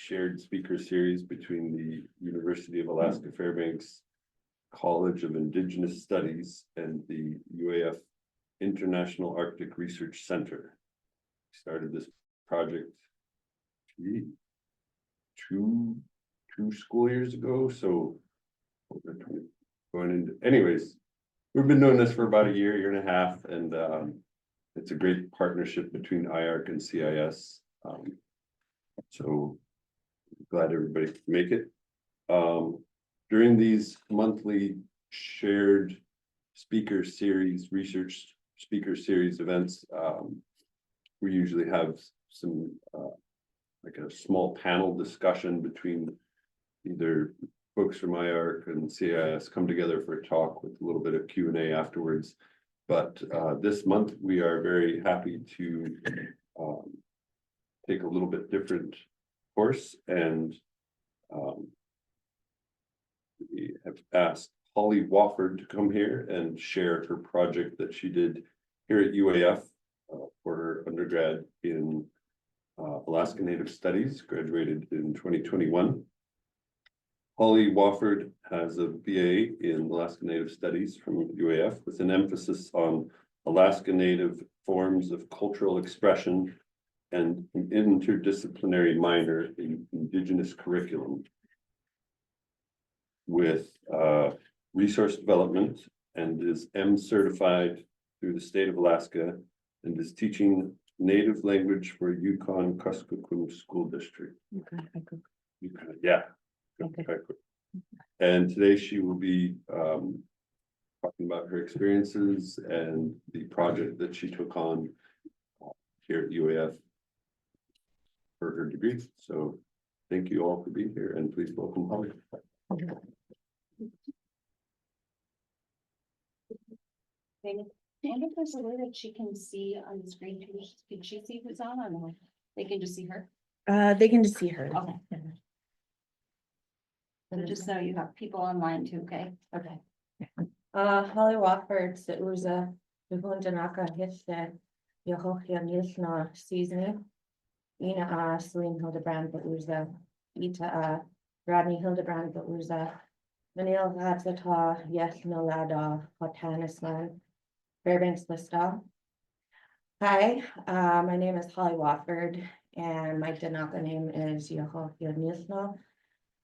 shared speaker series between the University of Alaska Fairbanks College of Indigenous Studies and the UAF International Arctic Research Center. We started this project two school years ago, so going into, anyways, we've been doing this for about a year and a half, and it's a great partnership between IARC and CIS. So glad everybody could make it. During these monthly shared speaker series, research speaker series events, we usually have some like a small panel discussion between either folks from IARC and CIS come together for a talk with a little bit of Q&A afterwards. But this month we are very happy to take a little bit different course, and we have asked Holly Wofford to come here and share her project that she did here at UAF for her undergrad in Alaska Native Studies, graduated in 2021. Holly Wofford has a BA in Alaska Native Studies from UAF with an emphasis on Alaska Native forms of cultural expression and an interdisciplinary minor in Indigenous curriculum with resource development, and is M certified through the state of Alaska, and is teaching native language for Yukon-Koyukuk School District. Yeah. Okay. And today she will be talking about her experiences and the project that she took on here at UAF for her degree. So thank you all for being here, and please welcome Holly. And if there's a way that she can see on the screen, can she see who's on, or they can just see her? They can just see her. Okay. So just so you have people online too, okay? Okay. Holly Wofford, so it was a Yukon-Koyukuk Histe, Yohokia Nilsna season. Ina Celine Hildebrand, but was a Ita Rodney Hildebrand, but was a Vanille Vatsata, yes, no lada, Hotanisman, Fairbanks Lista. Hi, my name is Holly Wofford, and my Danaka name is Yohokia Nilsna,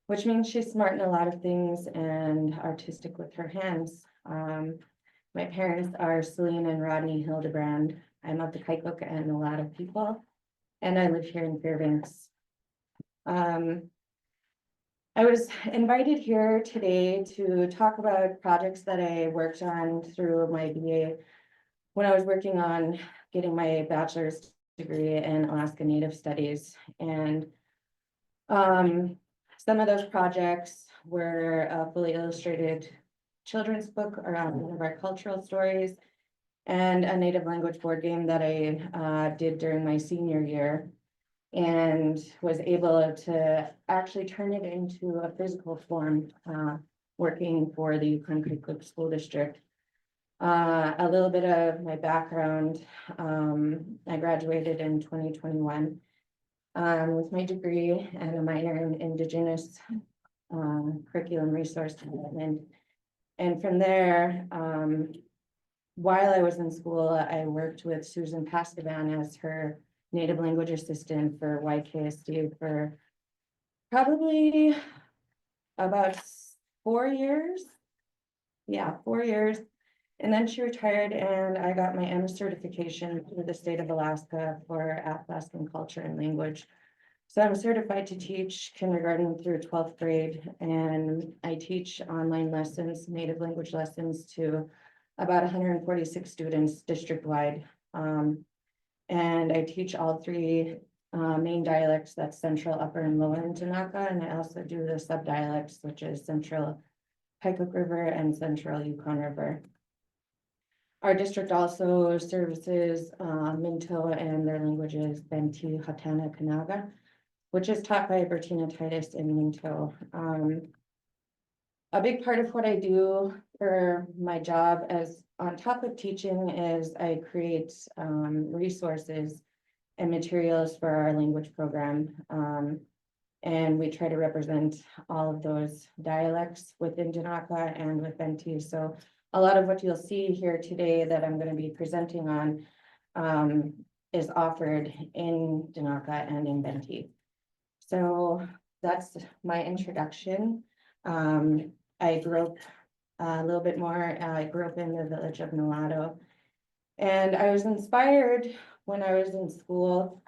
which means she's smart in a lot of things and artistic with her hands. My parents are Celine and Rodney Hildebrand. I'm of the Koyukuk and a lot of people, and I live here in Fairbanks. I was invited here today to talk about projects that I worked on through my BA when I was working on getting my bachelor's degree in Alaska Native Studies. And some of those projects were a fully illustrated children's book around one of our cultural stories, and a native language board game that I did during my senior year, and was able to actually turn it into a physical form, working for the Yukon-Koyukuk School District. A little bit of my background, I graduated in 2021 with my degree and a minor in Indigenous Curriculum Resource Development. And from there, while I was in school, I worked with Susan Pastavan as her native language assistant for YKSD for probably about 4 years. Yeah, 4 years. And then she retired, and I got my M certification through the state of Alaska for Athabascan culture and language. So I'm certified to teach kindergarten through 12th grade, and I teach online lessons, native language lessons, to about 146 students district-wide. And I teach all three main dialects, that's Central, Upper, and Lower Intanaka, and I also do the subdialects, which is Central Koyukuk River and Central Yukon River. Our district also services Minto and their languages, Benti, Hatana, Kanaga, which is taught by Bertina Titus in Minto. A big part of what I do for my job, as on top of teaching, is I create resources and materials for our language program. And we try to represent all of those dialects within Danaka and with Benti. So a lot of what you'll see here today that I'm going to be presenting on is offered in Danaka and in Benti. So that's my introduction. I grew up a little bit more. I grew up in the village of Nolado. And I was inspired when I was in school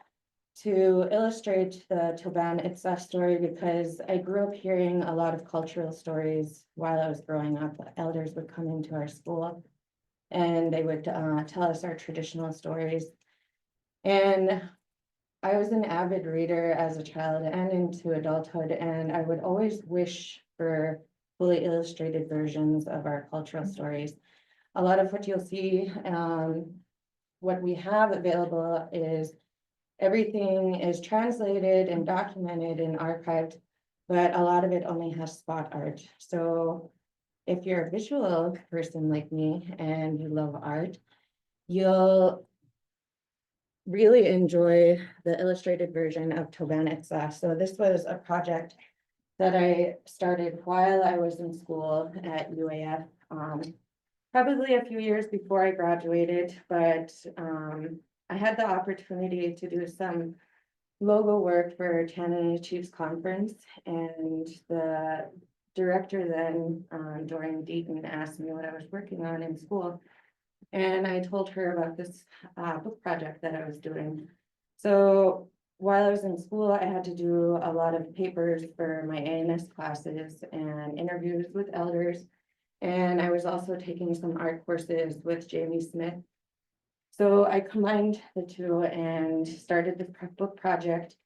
to illustrate the Toban Itza story because I grew up hearing a lot of cultural stories while I was growing up. Elders would come into our school and they would tell us our traditional stories. And I was an avid reader as a child and into adulthood, and I would always wish for fully illustrated versions of our cultural stories. A lot of what you'll see, what we have available is everything is translated and documented and archived, but a lot of it only has spot art. So if you're a visual person like me and you love art, you'll really enjoy the illustrated version of Tobanitsa. So this was a project that I started while I was in school at UAF, probably a few years before I graduated, but I had the opportunity to do some logo work for Canada Chiefs Conference, and the director then, Dorian Deaton, asked me what I was working on in school. And I told her about this book project that I was doing. So while I was in school, I had to do a lot of papers for my ANS classes and interviews with elders. And I was also taking some art courses with Jamie Smith. So I combined the two and started the book project.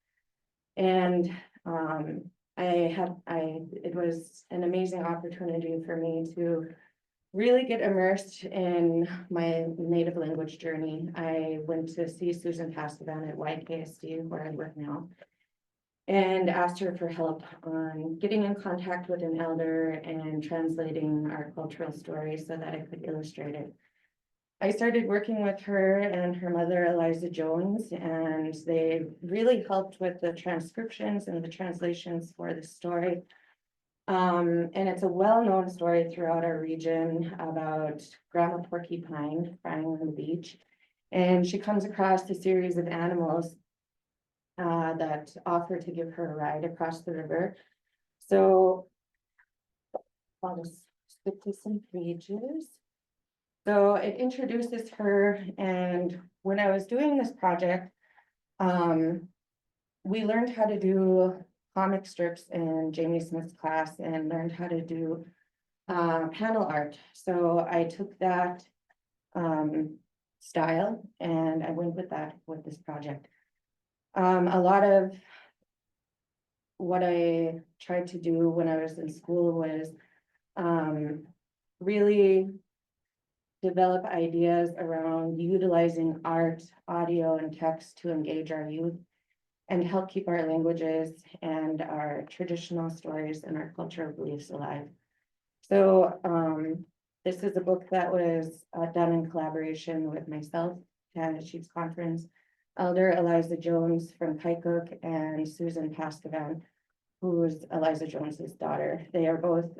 And it was an amazing opportunity for me to really get immersed in my native language journey. I went to see Susan Pastavan at YKSD, where I work now, and asked her for help on getting in contact with an elder and translating our cultural stories so that I could illustrate it. I started working with her and her mother, Eliza Jones, and they really helped with the transcriptions and the translations for the story. And it's a well-known story throughout our region about Grandma Porcupine crying on the beach. And she comes across a series of animals that offer to give her a ride across the river. So I'll just skip to some pages. So it introduces her, and when I was doing this project, we learned how to do comic strips in Jamie Smith's class and learned how to do panel art. So I took that style and I went with that with this project. A lot of what I tried to do when I was in school was really develop ideas around utilizing art, audio, and text to engage our youth and help keep our languages and our traditional stories and our cultural beliefs alive. So this is a book that was done in collaboration with myself, Canada Chiefs Conference, Elder Eliza Jones from Koyukuk, and Susan Pastavan, who is Eliza Jones's daughter. They are both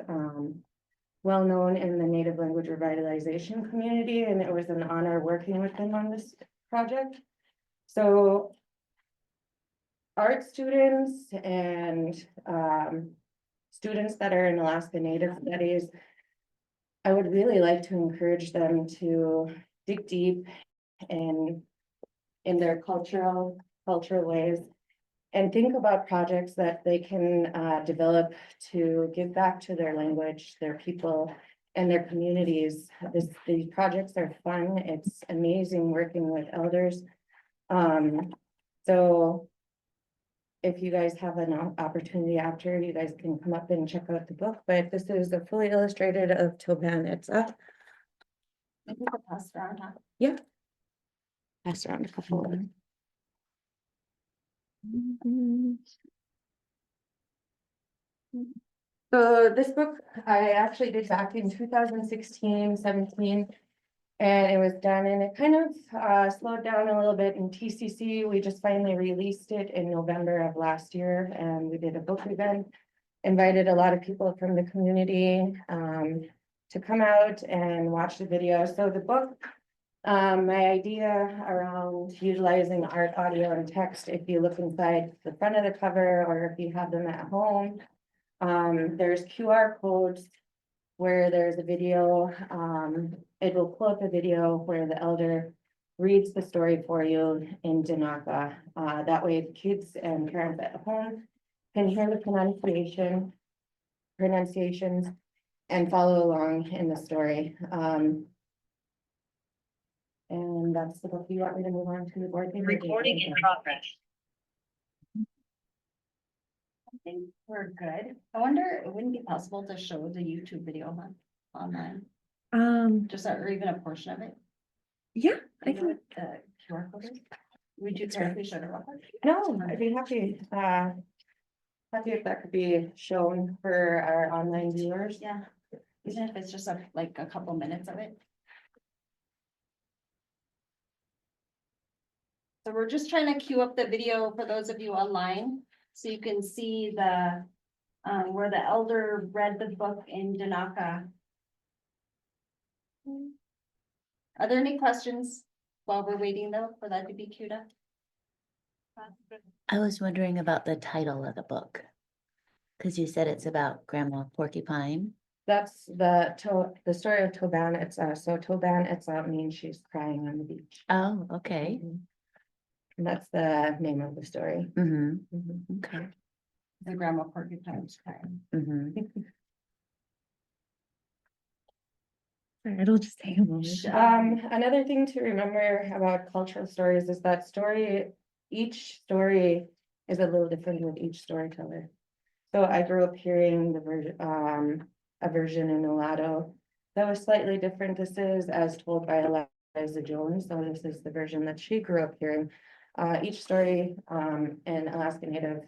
well known in the Native language revitalization community, and it was an honor working with them on this project. So art students and students that are in Alaska Native Studies, I would really like to encourage them to dig deep in their cultural ways and think about projects that they can develop to give back to their language, their people, and their communities. These projects are fun. It's amazing working with elders. So if you guys have an opportunity after, you guys can come up and check out the book, but this is a fully illustrated of Toban Itza. I think I'll pass it around, huh? Yeah. Pass around a couple of them. So this book I actually did back in 2016, 17. And it was done and it kind of slowed down a little bit in TCC. We just finally released it in November of last year and we did a book event. Invited a lot of people from the community to come out and watch the video. So the book, my idea around utilizing art, audio and text, if you look inside the front of the cover or if you have them at home, there's QR codes where there's a video, it will pull up a video where the elder reads the story for you in Danaka. That way the kids and parents at home can hear the pronunciations and follow along in the story. And that's the book. You want me to move on to the board? Recording in progress. I think we're good. I wonder, it wouldn't be possible to show the YouTube video online, just or even a portion of it. Yeah, I You know can, what the QR code is? Would you care if we showed it real quick? No, I'd be happy, happy if that could be shown for our online viewers. Yeah, even if it's just like a couple minutes of it. So we're just trying to queue up the video for those of you online, so you can see the, where the elder read the book in Danaka. Are there any questions while we're waiting though for that to be queued up? I was wondering about the title of the book. Cause you said it's about Grandma Porcupine. That's the story of Toban. It's so Toban, it's means she's crying on the beach. Oh, okay. And that's the name of the story. Mm-hmm, Mhm. okay. The grandma porcupine's crying. Mm-hmm. sorry, it'll just take a moment. Another thing to remember about cultural stories is that each story is a little different with each storyteller. So I grew up hearing the version, a version in Olado that was slightly different. This is as told by Eliza Jones, so this is the version that she grew up hearing. Each story, in Alaska Native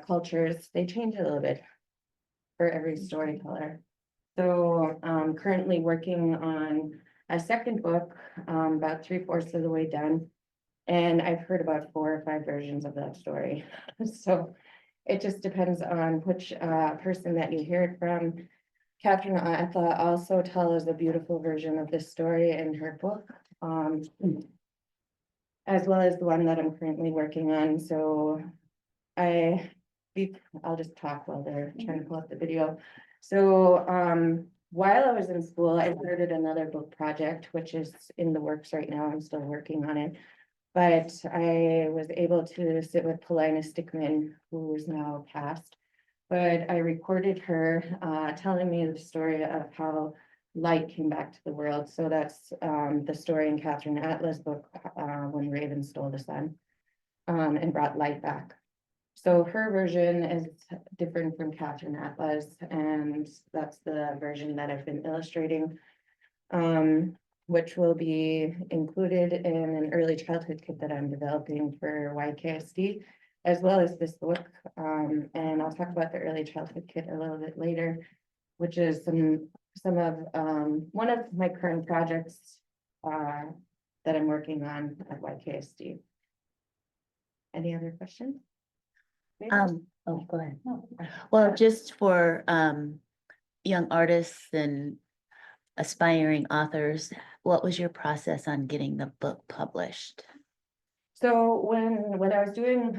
cultures, they change a little bit for every storyteller. So currently working on a second book, about 3/4 of the way done. And I've heard about 4 or 5 versions of that story. So it just depends on which person that you hear it from. Catherine Atha also tells a beautiful version of this story in her book. As well as the one that I'm currently working on, so I'll just talk while they're trying to pull up the video. So, while I was in school, I started another book project, which is in the works right now. I'm still working on it. But I was able to sit with Paulina Stickman, who is now passed. But I recorded her, telling me the story of how light came back to the world. So that's the story in Catherine Atla's book, When Raven Stole the Sun, and brought light back. So her version is different from Catherine Atla's, and that's the version that I've been illustrating, which will be included in an early childhood kit that I'm developing for YKSD, as well as this book. And I'll talk about the early childhood kit a little bit later, which is some of one of my current projects that I'm working on at YKSD. Any other questions? Oh, go ahead. No. Well, just for young artists and aspiring authors, what was your process on getting the book published? So when I was doing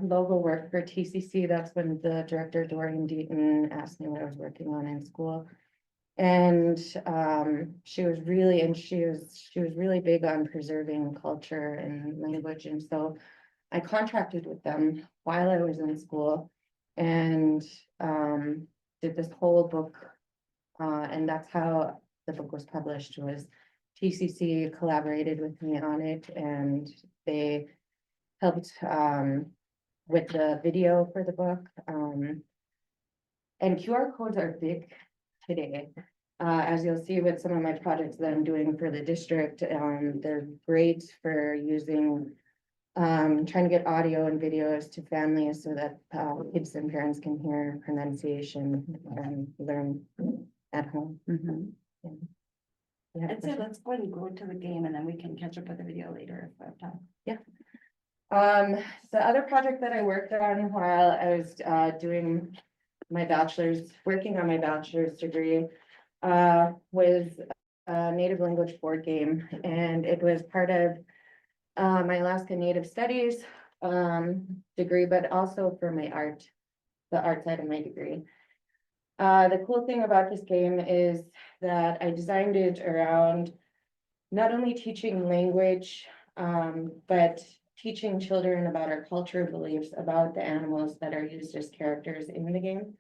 logo work for TCC, that's when the director Doreen Deaton asked me what I was working on in school. And she was really big on preserving culture and language, and so I contracted with them while I was in school and did this whole book. And that's how the book was published. Was TCC collaborated with me on it, and they helped with the video for the book. And QR codes are big today. As you'll see with some of my projects that I'm doing for the district, they're great for using, trying to get audio and videos to families so that kids and parents can hear pronunciation and learn at home. Mhm. Yeah. You have a I'd say question? let's go ahead and go to the game and then we can catch up with the video later if we have time. The other project that I worked on while I was doing my bachelor's, working on my bachelor's degree, was a native language board game, and it was part of my Alaska Native Studies degree, but also for my art, the art side of my degree. The cool thing about this game is that I designed it around not only teaching language, but teaching children about our cultural beliefs about the animals that are used as characters in the game.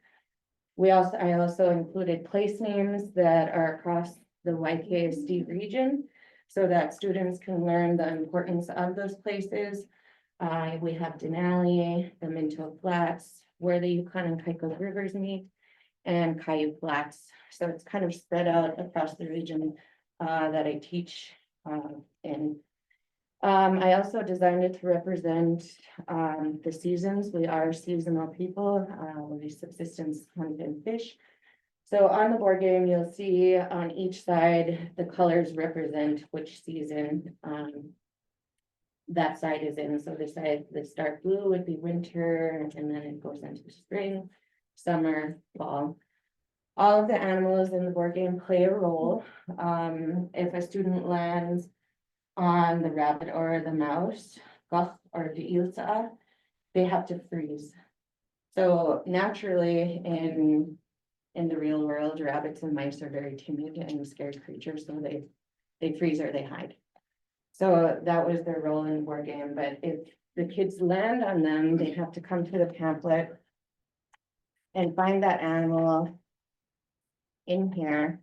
I also included place names that are across the YKSD region so that students can learn the importance of those places. We have Denali, the Minto Flats, where the Yukon and Koyukuk rivers meet, and Koyukuk Flats. So it's kind of spread out across the region that I teach in. I also designed it to represent the seasons. We are seasonal people. We subsistence hunt and fish. So on the board game, you'll see on each side, the colors represent which season that side is in. So this side, this dark blue would be winter, and then it goes into spring, summer, fall. All of the animals in the board game play a role. If a student lands on the rabbit or the mouse, goth or the ilsa, they have to freeze. So naturally, in the real world, rabbits and mice are very timid and scared creatures, so they freeze or they hide. So that was their role in the board game, but if the kids land on them, they have to come to the pamphlet and find that animal in here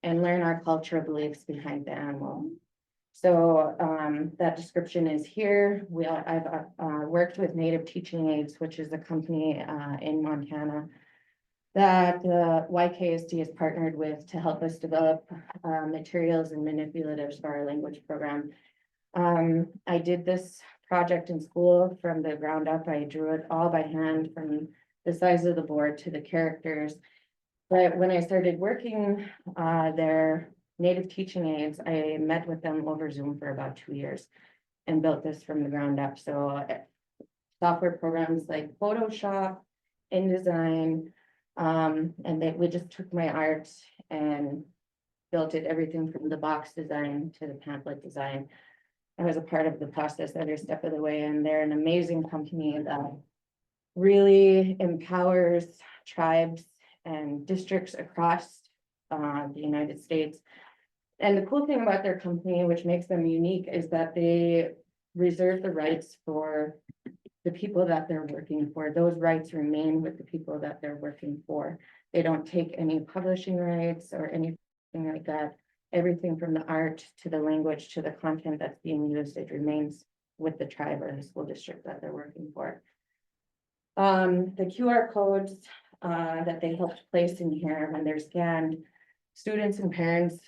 and learn our cultural beliefs behind the animal. So that description is here. I've worked with Native Teaching Aids, which is a company in Montana that YKSD has partnered with to help us develop materials and manipulatives for our language program. I did this project in school from the ground up. I drew it all by hand from the size of the board to the characters. But when I started working their Native Teaching Aids, I met with them over Zoom for about 2 years and built this from the ground up. So software programs like Photoshop, InDesign, and we just took my art and built it, everything from the box design to the pamphlet design. I was a part of the process every step of the way, and they're an amazing company that really empowers tribes and districts across the United States. And the cool thing about their company, which makes them unique, is that they reserve the rights for the people that they're working for. Those rights remain with the people that they're working for. They don't take any publishing rights or anything like that. Everything from the art to the language to the content that's being used, it remains with the tribe or the school district that they're working for. The QR codes that they helped place in here, when they're scanned, students and parents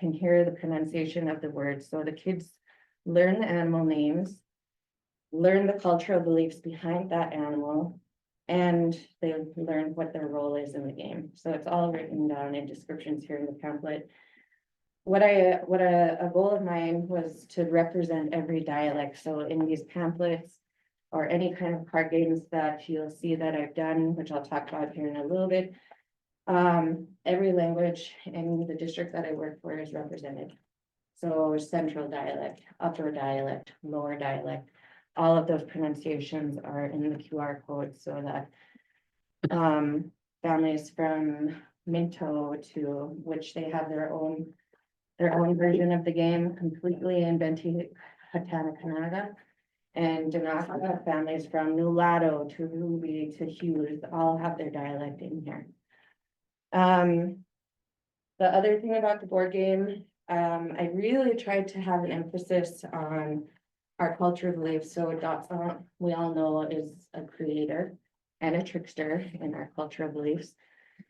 can hear the pronunciation of the words. So the kids learn the animal names, learn the cultural beliefs behind that animal, and they learn what their role is in the game. So it's all written down in descriptions here in the pamphlet. A goal of mine was to represent every dialect. So in these pamphlets or any kind of card games that you'll see that I've done, which I'll talk about here in a little bit, every language in the district that I work for is represented. So central dialect, upper dialect, lower dialect, all of those pronunciations are in the QR code so that families from Minto to which they have their own version of the game completely in Benti Hatanakanaga, and Danaka families from Nulato to Ruby to Hughes all have their dialect in here. The other thing about the board game, I really tried to have an emphasis on our cultural beliefs. So Dotson, we all know, is a creator and a trickster in our cultural beliefs.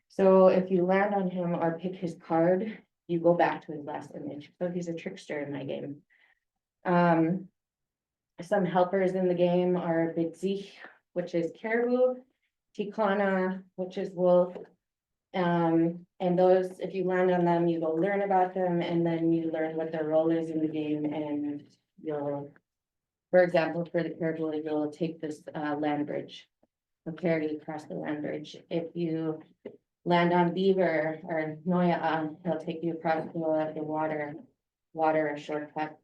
So if you land on him or pick his card, you go back to his last image. So he's a trickster in my game. Some helpers in the game are Bitzich, which is caribou, Tikana, which is wolf, And those, if you land on them, you go learn about them, and then you learn what their role is in the game, and you'll, for example, for the caribou, you'll take this land bridge. Will carry you across the land bridge. If you land on beaver or noya, he'll take you across the water a shortcut.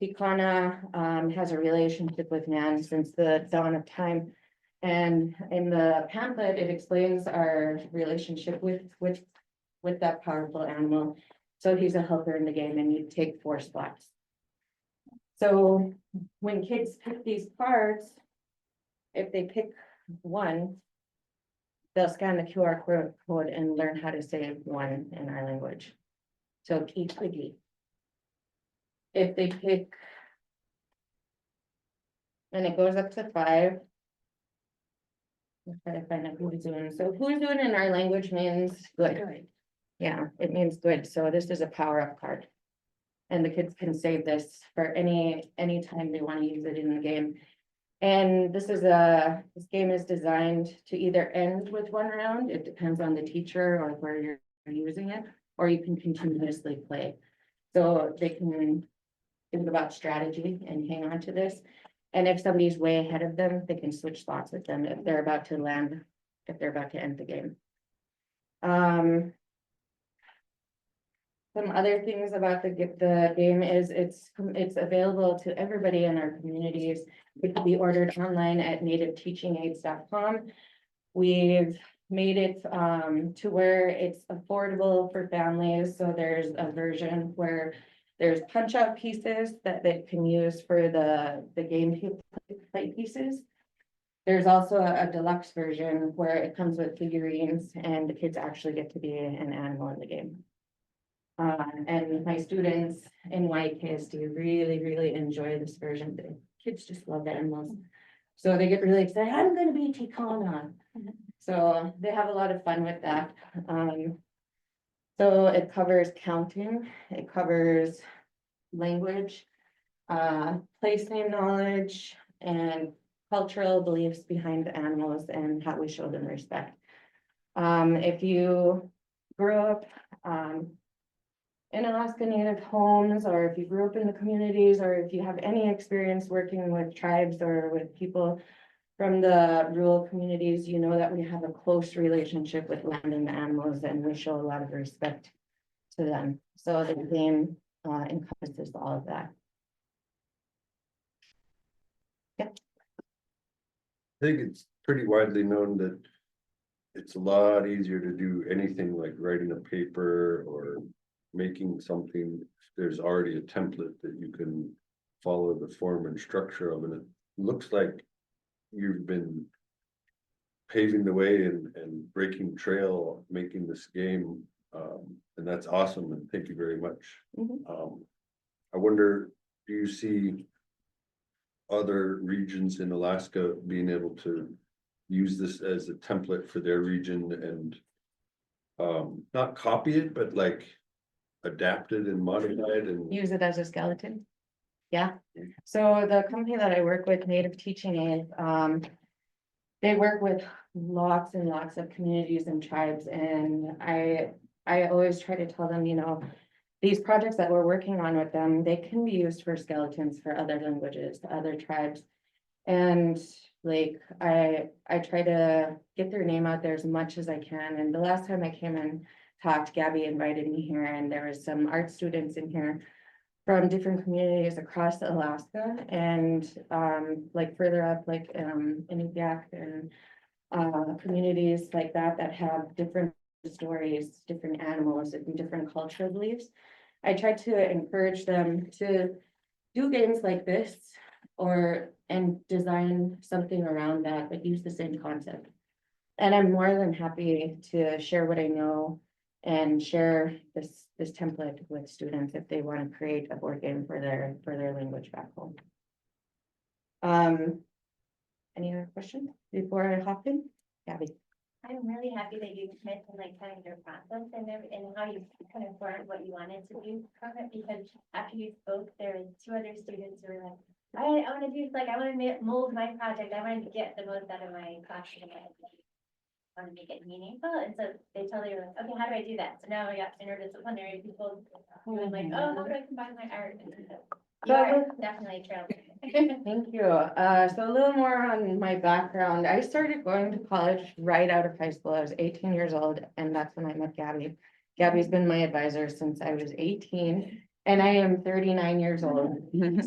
Pikana has a relationship with man since the dawn of time. And in the pamphlet, it explains our relationship with that powerful animal. So he's a helper in the game, and you take 4 spots. So when kids pick these cards, if they pick one, they'll scan the QR code and learn how to say one in our language. So keep twiggy. If they pick, and it goes up to 5. Let's try to find out who's doing. So who's doing in our language means good. Yeah, it means good. So this is a power up card. And the kids can save this for any time they want to use it in the game. And this game is designed to either end with 1 round. It depends on the teacher or where you're using it, or you can continuously play. So they can think about strategy and hang on to this. And if somebody's way ahead of them, they can switch spots with them if they're about to land, if they're about to end the game. Some other things about the game is it's available to everybody in our communities. It can be ordered online at nativeteachingaids.com. We've made it to where it's affordable for families. So there's a version where there's punch out pieces that they can use for the game play pieces. There's also a deluxe version where it comes with figurines, and the kids actually get to be an animal in the game. And my students in YKSD really enjoy this version. The kids just love animals. So they get really excited. I'm going to be Tikana. So they have a lot of fun with that. So it covers counting, it covers language, place name knowledge, and cultural beliefs behind the animals and how we show them respect. If you grew up in Alaska Native homes, or if you grew up in the communities, or if you have any experience working with tribes or with people from the rural communities, you know that we have a close relationship with land and the animals, and we show a lot of respect to them. So the game encompasses all of that. I think it's pretty widely known that it's a lot easier to do anything like writing a paper or making something. There's already a template that you can follow the form and structure of, and it looks like you've been paving the way and breaking trail, making this game, and that's awesome, and thank you very much. I wonder, do you see other regions in Alaska being able to use this as a template for their region and not copy it, but like adapt it and modify it and Use it as a skeleton. Yeah. So the company that I work with, Native Teaching Aid, they work with lots and lots of communities and tribes, and I always try to tell them, you know, these projects that we're working on with them, they can be used for skeletons for other languages, other tribes. And like, I try to get their name out there as much as I can. And the last time I came and talked, Gabby invited me here, and there was some art students in here from different communities across Alaska, and like further up, like Inupiaq and communities like that have different stories, different animals, and different cultural beliefs. I try to encourage them to do games like this and design something around that, but use the same concept. And I'm more than happy to share what I know and share this template with students if they want to create a board game for their language back home. Any other questions before I hop in? Gabby. I'm really happy that you mentioned like kind of your process and how you kind of learned what you wanted to do from it, because after you spoke, there were 2 other students who were like, I want to do like, I want to mold my project. I want to get the most out of my classroom. want to make it meaningful, and so they totally were like, okay, how do I do that? So now we got interdisciplinary people who are like, oh, how do I combine my art? And so you are definitely a trailblazer. Thank you. So a little more on my background. I started going to college right out of high school. I was 18 years old, and that's when I met Gabby. Gabby's been my advisor since I was 18, and I am 39 years old.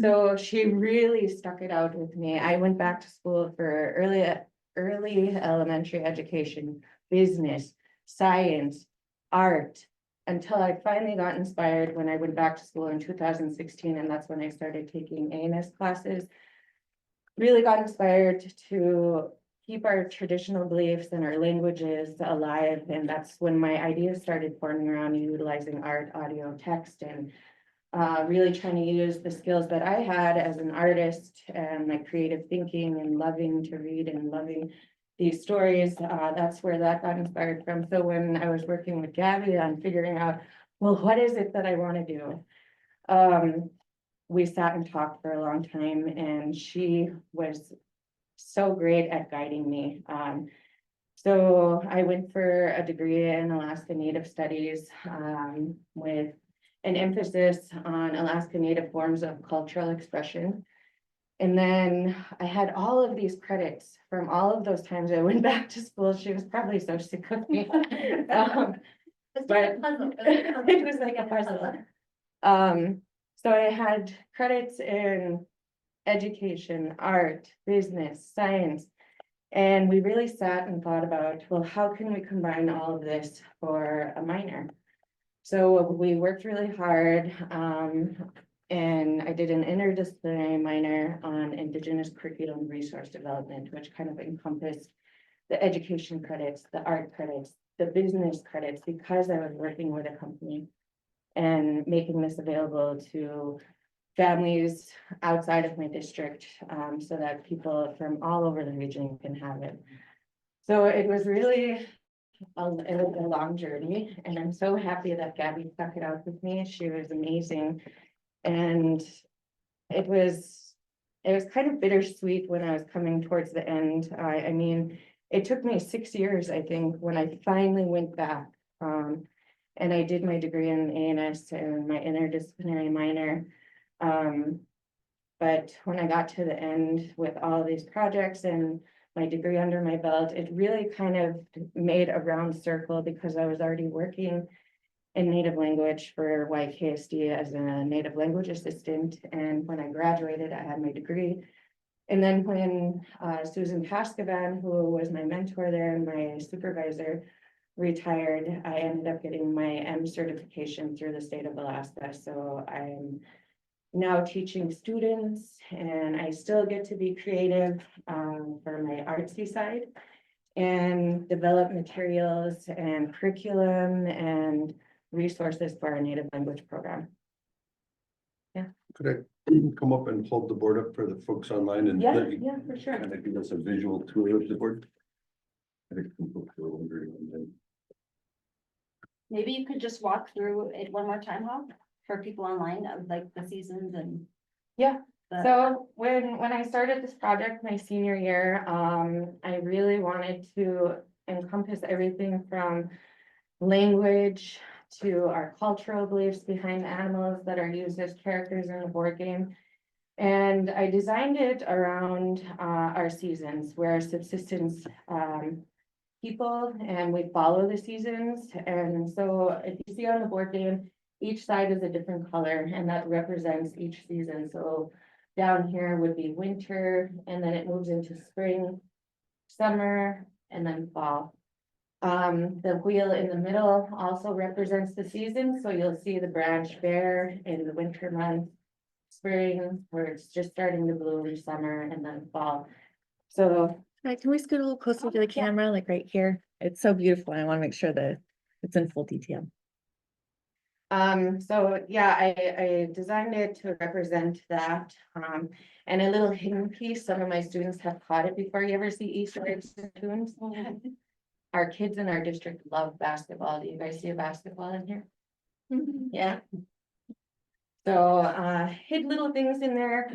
So she really stuck it out with me. I went back to school for early elementary education, business, science, art, until I finally got inspired when I went back to school in 2016, and that's when I started taking ANS classes. Really got inspired to keep our traditional beliefs and our languages alive, and that's when my ideas started forming around utilizing art, audio, text, and really trying to use the skills that I had as an artist and my creative thinking and loving to read and loving these stories. That's where that got inspired from. So when I was working with Gabby on figuring out, well, what is it that I want to do? We sat and talked for a long time, and she was so great at guiding me. So I went for a degree in Alaska Native Studies, with an emphasis on Alaska Native forms of cultural expression. And then I had all of these credits from all of those times I went back to school. She was probably so sick of me. It's like a puzzle. It was like a puzzle. So I had credits in education, art, business, science. And we really sat and thought about, well, how can we combine all of this for a minor? So we worked really hard, and I did an interdisciplinary minor on Indigenous Curriculum Resource Development, which kind of encompassed the education credits, the art credits, the business credits, because I was working with a company and making this available to families outside of my district, so that people from all over the region can have it. So it was really a long journey, and I'm so happy that Gabby stuck it out with me. She was amazing. And it was kind of bittersweet when I was coming towards the end. I mean, it took me 6 years, I think, when I finally went back. And I did my degree in ANS and my interdisciplinary minor. But when I got to the end with all these projects and my degree under my belt, it really kind of made a round circle, because I was already working in native language for YKSD as a native language assistant. And when I graduated, I had my degree. And then when Susan Pascavan, who was my mentor there and my supervisor, retired, I ended up getting my M certification through the state of Alaska. So I'm now teaching students, and I still get to be creative for my artsy side and develop materials and curriculum and resources for our native language program. Could I come up and hold the board up for the folks online and Yeah, let you yeah, for sure. kind of give us a visual tour of the board? I think some folks are wondering, and then Maybe you could just walk through it one more time, Hal, for people online of like the seasons and. Yeah. the- So when I started this project my senior year, I really wanted to encompass everything from language to our cultural beliefs behind animals that are used as characters in the board game. And I designed it around our seasons. We're a subsistence people, and we follow the seasons. And so if you see on the board game, each side is a different color, and that represents each season. So down here would be winter, and then it moves into spring, summer, and then fall. The wheel in the middle also represents the season. So you'll see the branch bare in the winter months, spring, where it's just starting to bloom, summer, and then fall. So Can we scoot a little closer to the camera, like right here? It's so beautiful. I want to make sure that it's in full detail. so yeah, I designed it to represent that. And a little hidden piece, some of my students have caught it before. You ever see Easter eggs and cartoons? Our kids in our district love basketball. Do you guys see a basketball in here? Yeah. So, hid little things in there.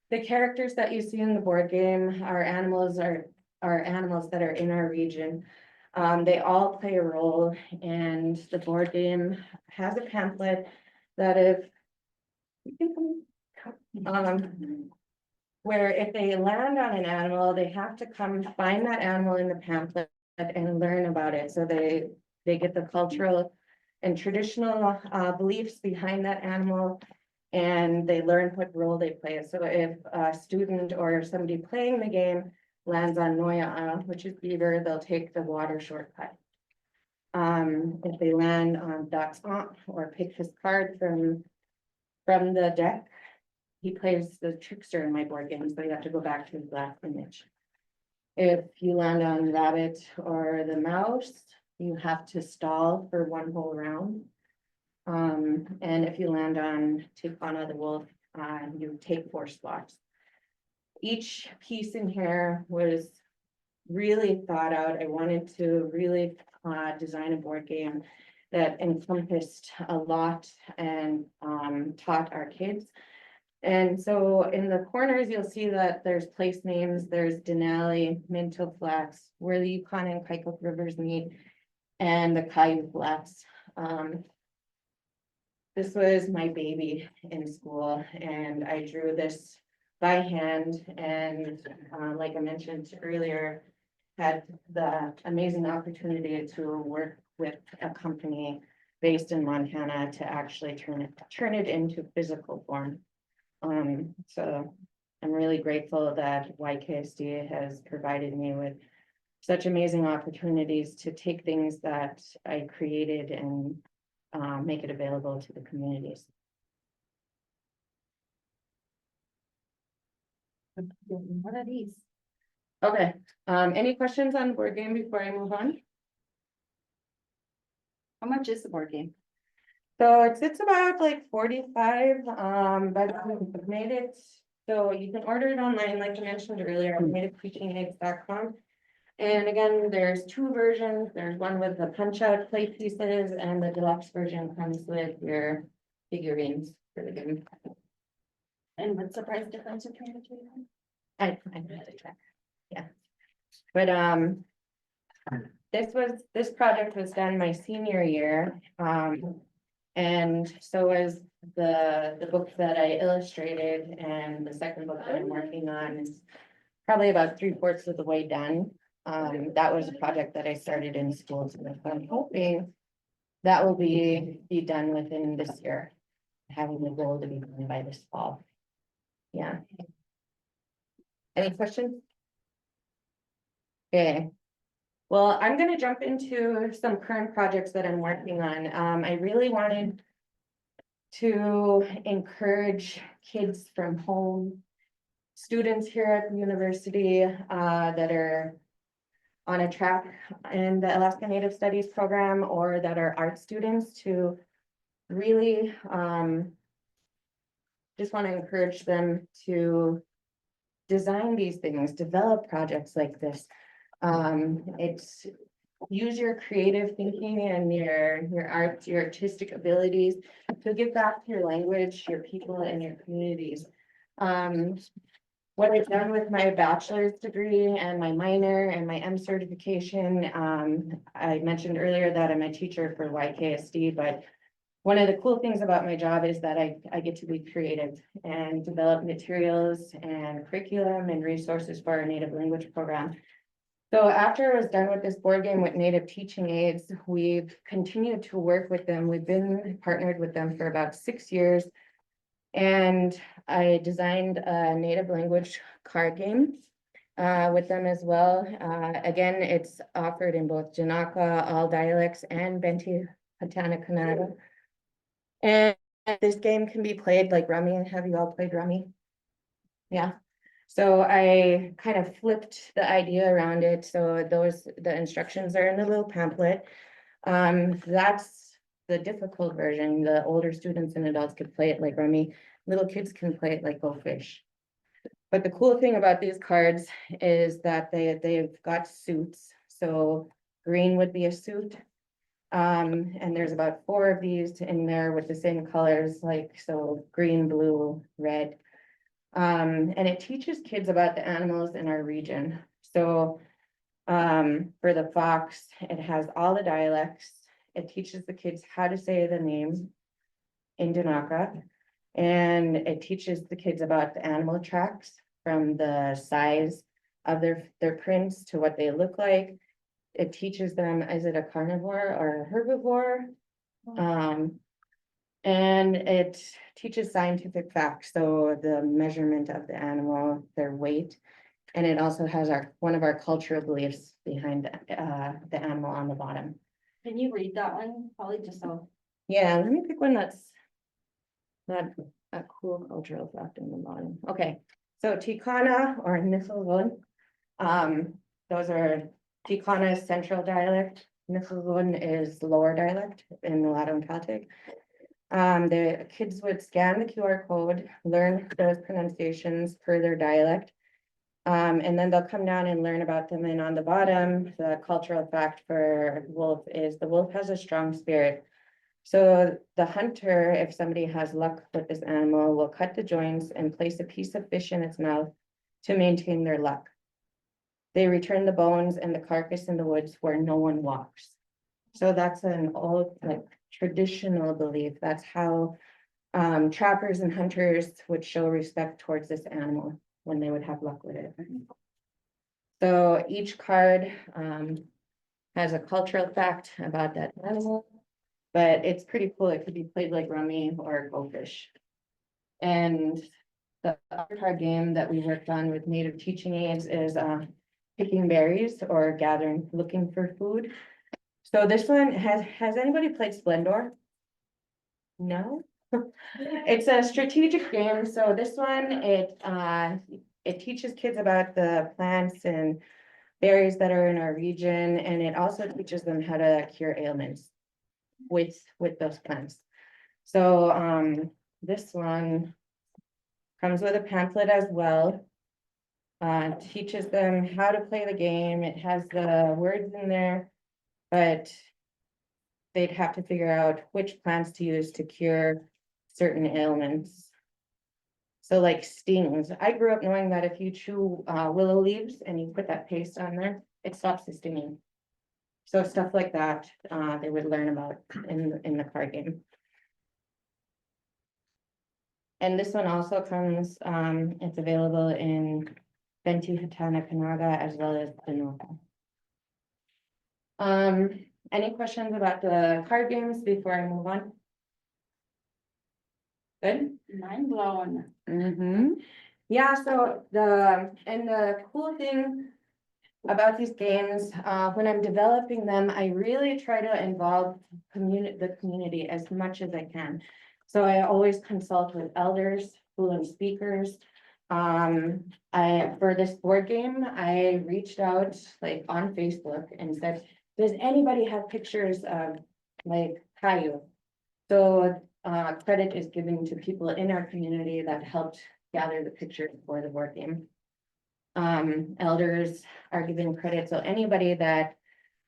The characters that you see in the board game are animals that are in our region. They all play a role, and the board game has a pamphlet that if where if they land on an animal, they have to come find that animal in the pamphlet and learn about it. So they get the cultural and traditional beliefs behind that animal, and they learn what role they play. So if a student or somebody playing the game lands on Noya, which is beaver, they'll take the water shortcut. If they land on Dachshund or pick his card from the deck, he plays the trickster in my board game, so you have to go back to his last image. If you land on rabbit or the mouse, you have to stall for one whole round. And if you land on Tikana the wolf, you take 4 spots. Each piece in here was really thought out. I wanted to really design a board game that encompassed a lot and taught our kids. And so in the corners, you'll see that there's place names, there's Denali, Minto Flats, where the Yukon and Koyukuk rivers meet, and the Koyukon Flats. This was my baby in school, and I drew this by hand, and like I mentioned earlier, had the amazing opportunity to work with a company based in Montana to actually turn it into physical form. So I'm really grateful that YKSD has provided me with such amazing opportunities to take things that I created and make it available to the communities. What are these? Okay, any questions on the board game before I move on? How much is the board game? So it's about like 45, but I've made it, so you can order it online, like I mentioned earlier, I made it teachingaids.com. And again, there's 2 versions. There's one with the punch out play pieces, and the deluxe version comes with your figurines for the game. And what's the price difference between the 2? I had to check, yeah. But this project was done my senior year. And so was the book that I illustrated, and the second book that I'm working on is probably about 3/4 of the way done. That was a project that I started in school, so I'm hoping that will be done within this year. Having the goal to be done by this fall. Yeah. Any questions? Okay. Well, I'm gonna jump into some current projects that I'm working on. I really wanted to encourage kids from home, students here at the university that are on a track in the Alaska Native Studies program, or that are art students, to really just want to encourage them to design these things, develop projects like this. It's use your creative thinking and your art, your artistic abilities to give back to your language, your people, and your communities. What I've done with my bachelor's degree and my minor and my M certification, I mentioned earlier that I'm a teacher for YKSD, but one of the cool things about my job is that I get to be creative and develop materials and curriculum and resources for our native language program. So after I was done with this board game with Native teaching aids, we've continued to work with them. We've been partnered with them for about 6 years. And I designed a Native language card game with them as well. Again, it's offered in both Janaka, all dialects, and Benti Hatana Kannada. And this game can be played like rummy. Have you all played rummy? Yeah. So I kind of flipped the idea around it. So the instructions are in the little pamphlet. That's the difficult version. The older students and adults could play it like rummy. Little kids can play it like Go Fish. But the cool thing about these cards is that they've got suits. So green would be a suit. And there's about 4 of these in there with the same colors, like so green, blue, red. And it teaches kids about the animals in our region. So For the fox, it has all the dialects. It teaches the kids how to say the name in Danaka. And it teaches the kids about the animal tracks from the size of their prints to what they look like. It teaches them, is it a carnivore or a herbivore? And it teaches scientific facts, so the measurement of the animal, their weight. And it also has one of our cultural beliefs behind the animal on the bottom. Can you read that one? Probably just so. Yeah, let me pick one that's not a cool cultural fact in the bottom. Okay, so Tikana or Niflwun. Those are Tikana is central dialect. Niflwun is lower dialect in Mulatto and Celtic. The kids would scan the QR code, learn those pronunciations per their dialect. And then they'll come down and learn about them. And on the bottom, the cultural fact for wolf is the wolf has a strong spirit. So the hunter, if somebody has luck with this animal, will cut the joints and place a piece of fish in its mouth to maintain their luck. They return the bones and the carcass in the woods where no one walks. So that's an old, like, traditional belief. That's how trappers and hunters would show respect towards this animal when they would have luck with it. So each card has a cultural fact about that animal, but it's pretty cool. It could be played like rummy or go fish. And the other card game that we worked on with native teaching aids is picking berries or looking for food. So this one has anybody played Splendor? No? It's a strategic game. So this one, it teaches kids about the plants and berries that are in our region, and it also teaches them how to cure ailments with those plants. So this one comes with a pamphlet as well. Teaches them how to play the game. It has the words in there, but they'd have to figure out which plants to use to cure certain ailments. So like stings, I grew up knowing that if you chew willow leaves and you put that paste on there, it stops the stinging. So stuff like that, they would learn about in the card game. And this one also comes, it's available in Benti Hatana Kanaga as well as Danoka. Any questions about the card games before I move on? Good? Mind blown. Yeah, so the cool thing about these games, when I'm developing them, I really try to involve the community as much as I can. So I always consult with elders, fluent speakers. For this board game, I reached out like on Facebook and said, does anybody have pictures of like Caillou? So credit is given to people in our community that helped gather the pictures for the board game. Elders are given credit. So anybody that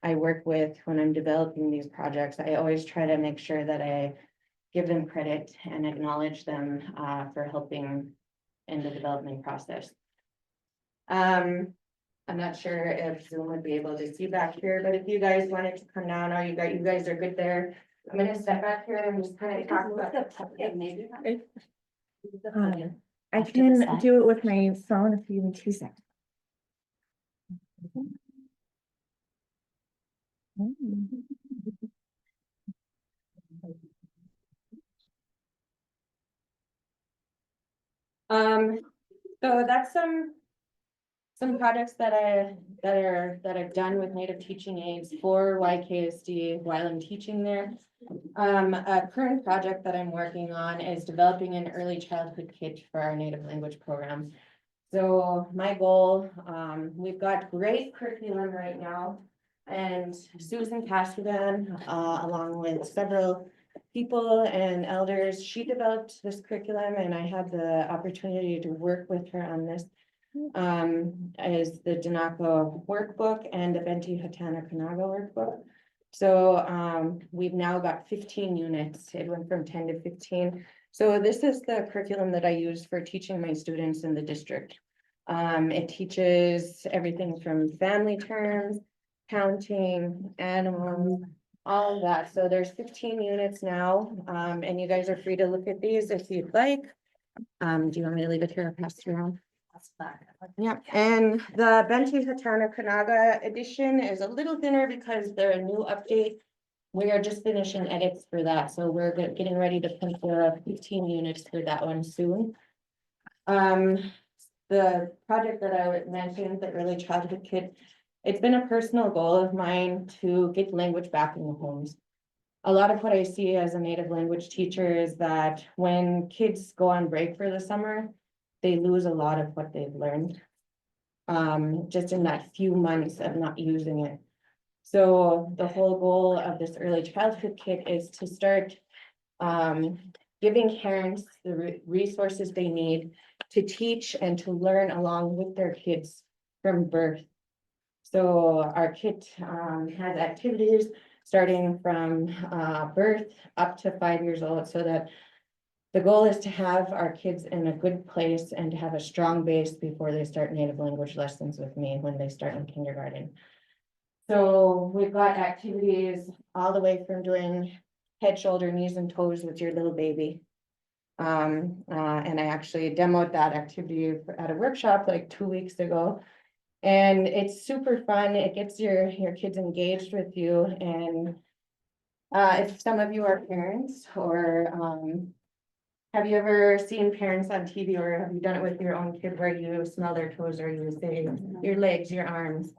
I work with when I'm developing these projects, I always try to make sure that I give them credit and acknowledge them for helping in the development process. I'm not sure if Zoom would be able to see back here, but if you guys wanted to come down, or you guys are good there. I'm gonna step back here and just kind of talk about Maybe. I Off to the can side. do it with my phone if you give me 2 seconds. So that's some projects that I've done with native teaching aids for YKSD while I'm teaching there. A current project that I'm working on is developing an early childhood kit for our native language program. So my goal, we've got great curriculum right now. And Susan Cassidan, along with several people and elders, she developed this curriculum and I had the opportunity to work with her on this. Is the Danako workbook and the Benti Hatana Kanaga workbook. So we've now got 15 units. It went from 10 to 15. So this is the curriculum that I use for teaching my students in the district. It teaches everything from family terms, counting, animals, all of that. So there's 15 units now, and you guys are free to look at these if you'd like. Do you want me to leave it here or pass it around? Yep, and the Benti Hatana Kanaga edition is a little thinner because they're a new update. We are just finishing edits for that, so we're getting ready to print the 15 units for that one soon. The project that I mentioned, the early childhood kit, it's been a personal goal of mine to get language back in the homes. A lot of what I see as a native language teacher is that when kids go on break for the summer, they lose a lot of what they've learned. Just in that few months of not using it. So the whole goal of this early childhood kit is to start giving parents the resources they need to teach and to learn along with their kids from birth. So our kit has activities starting from birth up to 5 years old, so that the goal is to have our kids in a good place and to have a strong base before they start native language lessons with me when they start in kindergarten. So we've got activities all the way from doing head, shoulder, knees and toes with your little baby. And I actually demoed that activity at a workshop like 2 weeks ago. And it's super fun. It gets your kids engaged with you. And if some of you are parents or have you ever seen parents on TV, or have you done it with your own kid where you smell their toes or you say your legs, your arms?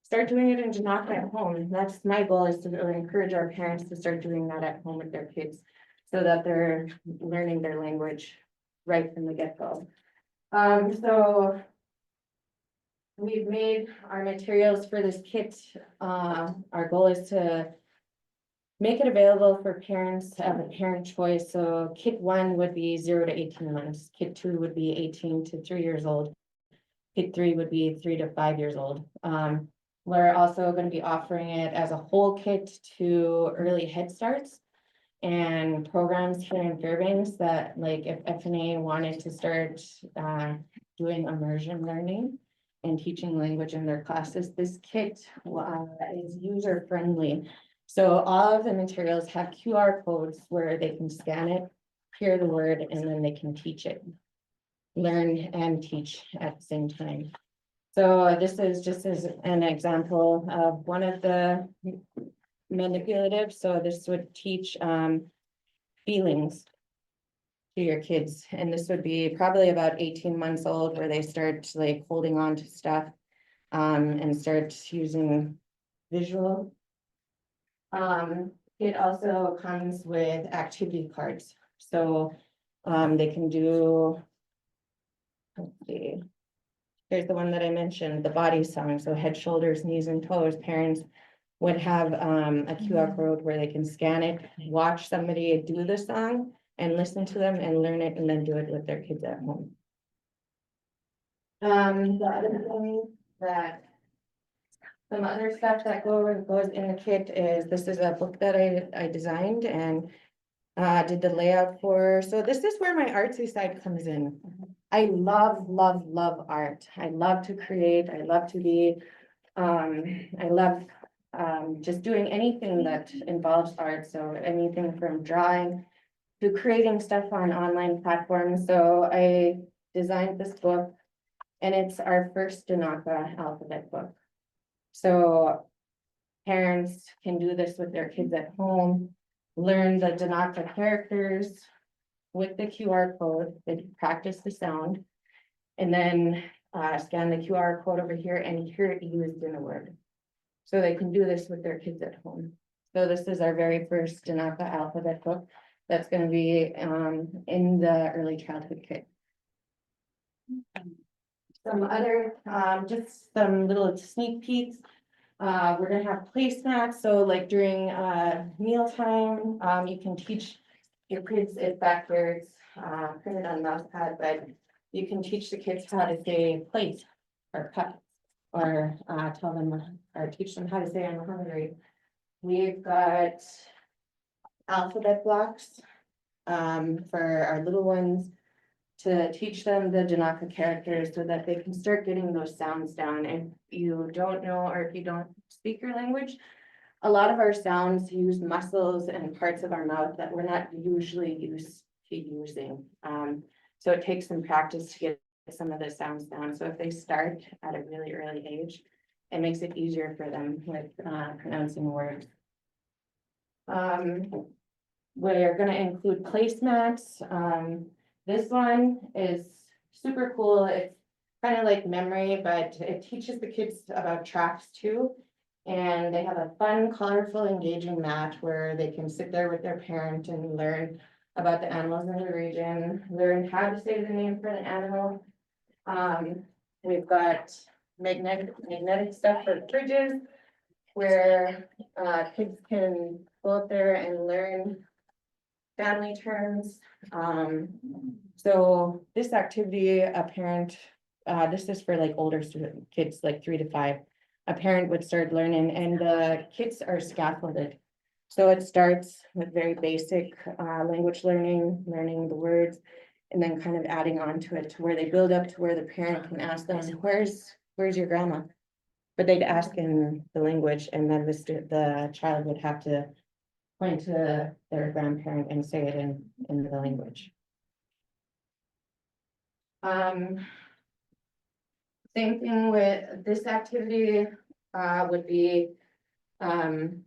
Start doing it in Janaka at home. That's my goal, is to really encourage our parents to start doing that at home with their kids so that they're learning their language right from the get-go. So we've made our materials for this kit. Our goal is to make it available for parents to have a parent choice. So kit 1 would be 0 to 18 months. Kit 2 would be 18 to 3 years old. Kit 3 would be 3 to 5 years old. We're also going to be offering it as a whole kit to early Head Starts and programs here in Fairbanks that, like, if FNA wanted to start doing immersion learning and teaching language in their classes, this kit is user friendly. So all of the materials have QR codes where they can scan it, hear the word, and then they can teach it, learn and teach at the same time. So this is just as an example of one of the manipulatives. So this would teach feelings to your kids. And this would be probably about 18 months old, where they start like holding on to stuff and start using visual. It also comes with activity cards. So they can do, let's see. There's the one that I mentioned, the body song. So head, shoulders, knees and toes. Parents would have a QR code where they can scan it, watch somebody do the song and listen to them and learn it, and then do it with their kids at home. The other thing that some other stuff that goes in the kit is, this is a book that I designed and did the layout for. So this is where my artsy side comes in. I love art. I love to create. I love to be, I love just doing anything that involves art. So anything from drawing to creating stuff on online platforms. So I designed this book, and it's our first Danaka alphabet book. So parents can do this with their kids at home, learn the Danaka characters with the QR code, they practice the sound, and then scan the QR code over here and hear it used in a word. So they can do this with their kids at home. So this is our very first Danaka alphabet book that's going to be in the early childhood kit. Some other, just some little sneak peeks. We're gonna have placemats, so like during mealtime, you can teach your kids it back there. It's printed on mouse pad, but you can teach the kids how to say plate or cup, or tell them or teach them how to say I'm hungry. We've got alphabet blocks for our little ones to teach them the Danaka characters so that they can start getting those sounds down. If you don't know, or if you don't speak your language, a lot of our sounds use muscles and parts of our mouth that we're not usually used to using. So it takes some practice to get some of the sounds down. So if they start at a really early age, it makes it easier for them with pronouncing words. We're gonna include placemats. This one is super cool. It's kind of like memory, but it teaches the kids about tracks too. And they have a fun, colorful, engaging mat where they can sit there with their parent and learn about the animals in the region, learn how to say the name for the animal. We've got magnetic stuff for the fridges where kids can go up there and learn family terms. So this activity, a parent, this is for like older student kids, like 3 to 5. A parent would start learning, and the kids are scaffolded. So it starts with very basic language learning the words, and then kind of adding on to it to where they build up to where the parent can ask them, where's your grandma? But they'd ask in the language, and then the child would have to point to their grandparent and say it in the language. Same thing with this activity, would be, Saliga.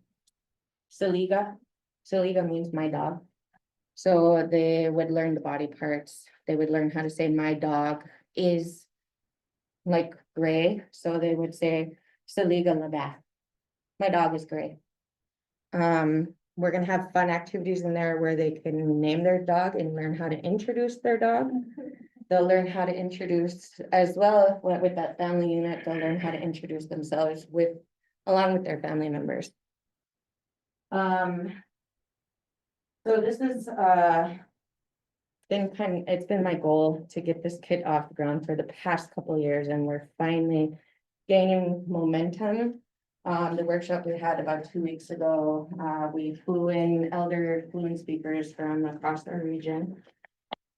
Saliga means my dog. So they would learn the body parts. They would learn how to say my dog is like gray. So they would say Saliga Laba. My dog is gray. We're gonna have fun activities in there where they can name their dog and learn how to introduce their dog. They'll learn how to introduce as well with that family unit. They'll learn how to introduce themselves along with their family members. So this is it's been my goal to get this kit off the ground for the past couple of years, and we're finally gaining momentum. The workshop we had about 2 weeks ago, we flew in elder fluent speakers from across our region.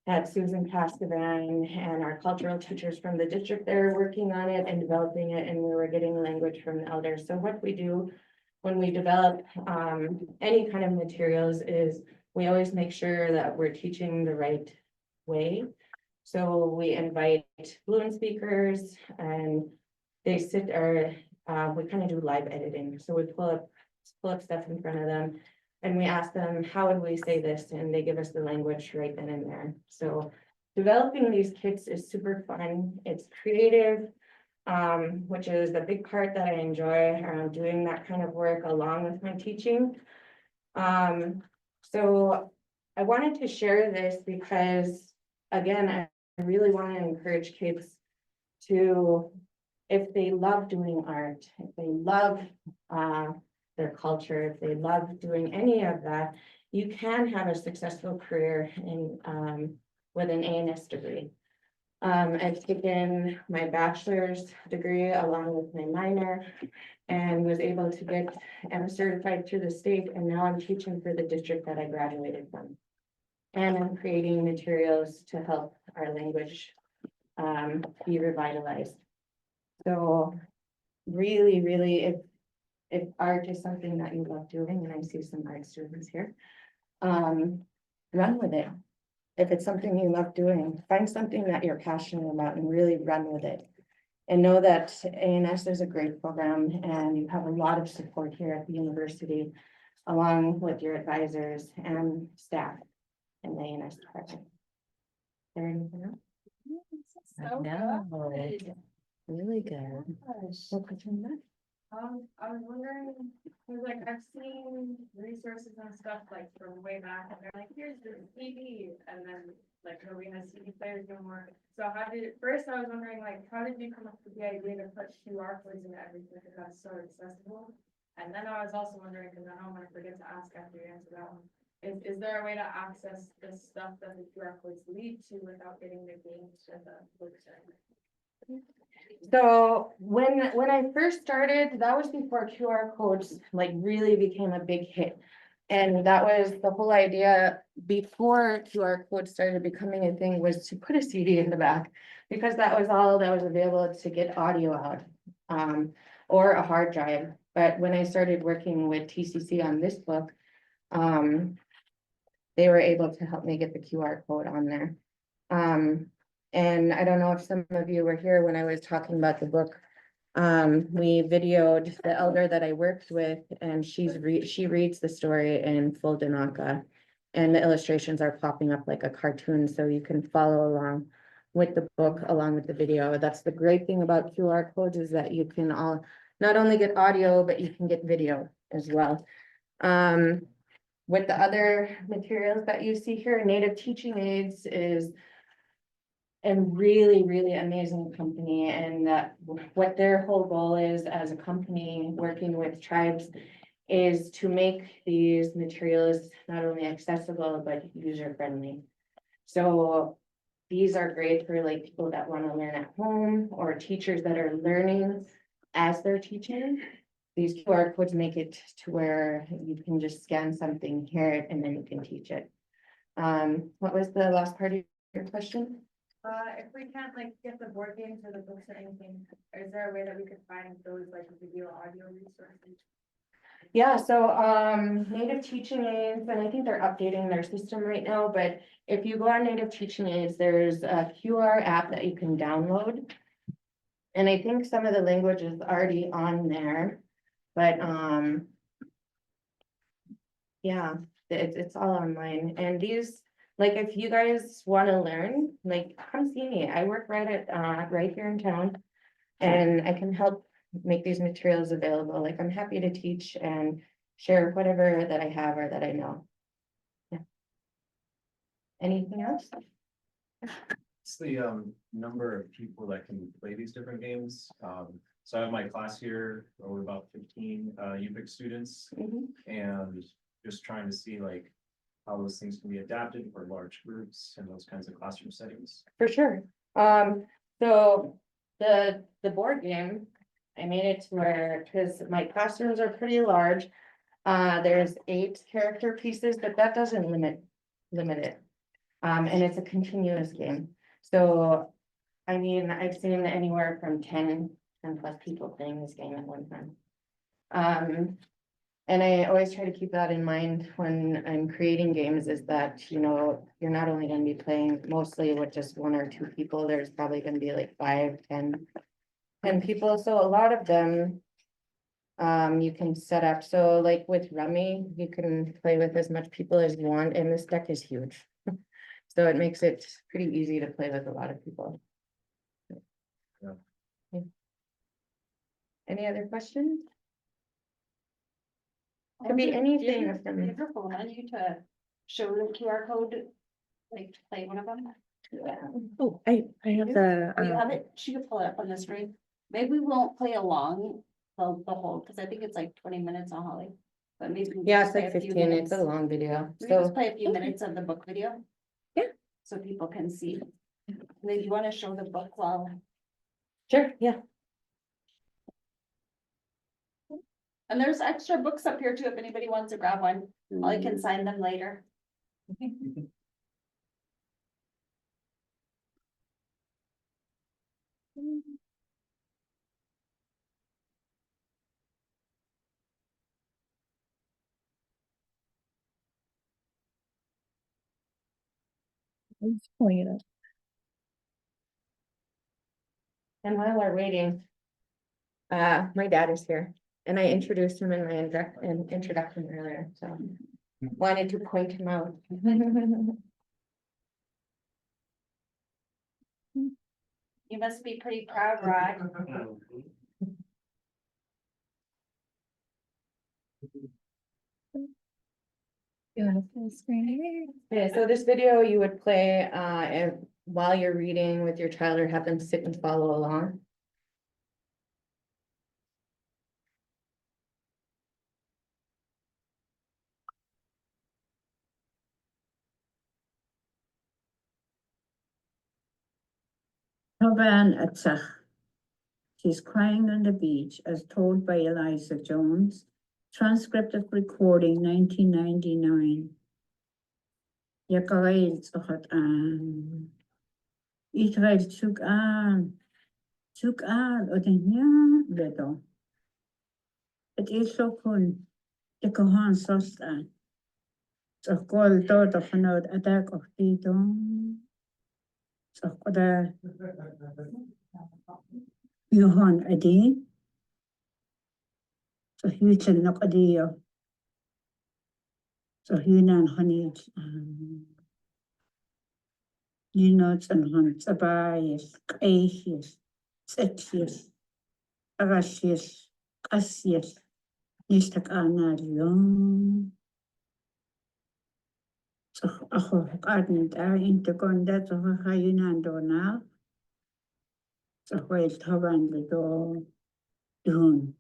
Had Susan Pascavan and our cultural teachers from the district there working on it and developing it, and we were getting language from the elders. So what we do when we develop any kind of materials is we always make sure that we're teaching the right way. So we invite fluent speakers and they sit we kind of do live editing. So we pull up stuff in front of them and we ask them, how would we say this? And they give us the language right then and there. So developing these kits is super fun. It's creative, which is a big part that I enjoy, doing that kind of work along with my teaching. So I wanted to share this because, again, I really want to encourage kids to, if they love doing art, if they love their culture, if they love doing any of that, you can have a successful career with an A&S degree. I've taken my bachelor's degree along with my minor and was able to get certified through the state, and now I'm teaching for the district that I graduated from. And I'm creating materials to help our language be revitalized. So really, really, if art is something that you love doing, and I see some art students here, run with it. If it's something you love doing, find something that you're passionate about and really run with it. And know that A&S is a great program and you have a lot of support here at the university, along with your advisors and staff in the A&S department. Is there anything else? I know. Really good. We'll put you in that. I was wondering, cause like I've seen resources and stuff like from way back, and they're like, here's the CD, and then like nobody has CD players no more. So first I was wondering, like, how did you come up with the idea to put QR codes into everything if that's so accessible? And then I was also wondering, because I know I'm gonna forget to ask after you answer that one, is there a way to access the stuff that the QR codes lead to without getting the games or the books or anything? So when I first started, that was before QR codes like really became a big hit. And that was the whole idea before QR code started becoming a thing, was to put a CD in the back. Because that was all that was available to get audio out, or a hard drive. But when I started working with TCC on this book, they were able to help me get the QR code on there. And I don't know if some of you were here when I was talking about the book. We videoed the elder that I worked with, and she reads the story in full Danaka. And the illustrations are popping up like a cartoon, so you can follow along with the book along with the video. That's the great thing about QR codes, is that you can all not only get audio, but you can get video as well. With the other materials that you see here, Native Teaching Aids is a really, really amazing company, and that what their whole goal is as a company working with tribes is to make these materials not only accessible, but user-friendly. So these are great for like people that want to learn at home, or teachers that are learning as they're teaching. These QR codes make it to where you can just scan something, hear it, and then you can teach it. What was the last part of your question? If we can't like get the board games or the books or anything, is there a way that we could find those like video audio resources? Yeah, so Native Teaching Aids, and I think they're updating their system right now, but if you go on Native Teaching Aids, there's a QR app that you can download. And I think some of the language is already on there, but yeah, it's all online. And these, like, if you guys want to learn, like, come see me. I work right here in town, and I can help make these materials available. Like, I'm happy to teach and share whatever that I have or that I know. Yeah. Anything else? It's the number of people that can play these different games. So I have my class here, we're about 15 UPIC students, Mhm. and just trying to see like how those things can be adapted for large groups and those kinds of classroom settings. For sure. So the board game, I made it to where, because my classrooms are pretty large. There's 8 character pieces, but that doesn't limit it. And it's a continuous game. So, I mean, I've seen anywhere from 10 plus people playing this game at one time. And I always try to keep that in mind when I'm creating games, is that, you know, you're not only gonna be playing mostly with just 1 or 2 people, there's probably gonna be like 5, 10 people, so a lot of them you can set up, so like with Rummy, you can play with as much people as you want, and this deck is huge. So it makes it pretty easy to play with a lot of people. Yeah. Any other questions? Could be anything Give from. your phone on you to show the QR code, like to play one of them. Oh, I have the, Oh, you have it? She could pull it up on the screen. Maybe we won't play along the whole, because I think it's like 20 minutes on Holly. But maybe. we Yeah, just it's play like a few 15, it's a minutes. long video, We can just so, play a few Okay. minutes of the book video. Yeah. So people can see. And then you want to show the book while, sure, yeah. and there's extra books up here too, if anybody wants to grab one, I can sign them later. I'm just pulling it up. And while we're waiting, my dad is here, and I introduced him in my introduction earlier, so wanted to point him out. You must be pretty proud, Rod. You want to full screen? Yeah, so this video you would play, while you're reading with your child, or have them sit and follow along. Toban Atsach. She's crying on the beach as told by Eliza Jones, Transcript of recording 1999. Yakail zohat Israel took odenya bedo. It is so cool. The Kohan Sosta. So called dot of an attack of Tito. So the Yuhan Adi. So huge and knock adio. So Hunan honey. Nuts and hunts abayas, caisius, sexius, agasius, casius, nistak anarium. So ako garden there into conda to Hayunando now. So where Taban the door, Dun,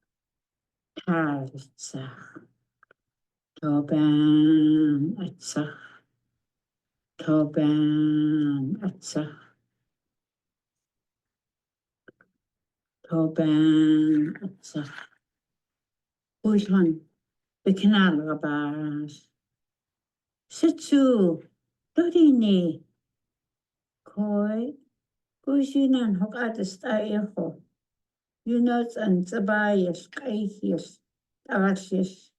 Tarsa, Toban, Atsa, Toban, Atsa. Toban, Atsa. Which one? The canal rabas. Sitsu, Dorini, Koi, Kujinan Hokatis Taeho, Unots and Zabayas, Kaisius, Tarasius,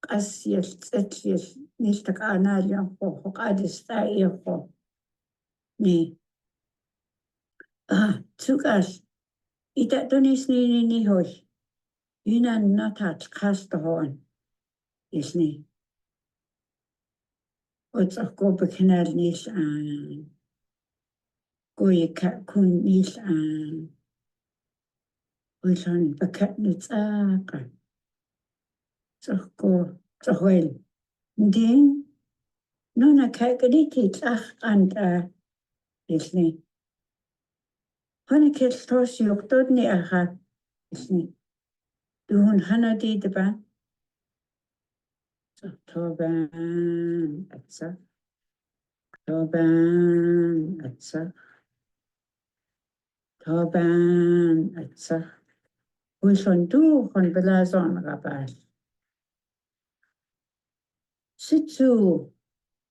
Cassius, Tetius, Nistak Analian, Hokadis Taeho. Ni. Tukas, Ita Donis Nini Hoy, Yunan not at cast the horn, is ni. What's a go becanal nis and Koyukon nis and Wilson Bacatnits so go so well. Then Nona Kakaditi and Disney. Honeycake toss you Dodney aha Disney. Doon Hanadi the ban. So Toban atsa. Toban atsa. Toban atsa. Wilson do on Belazon Rabas. Sitsu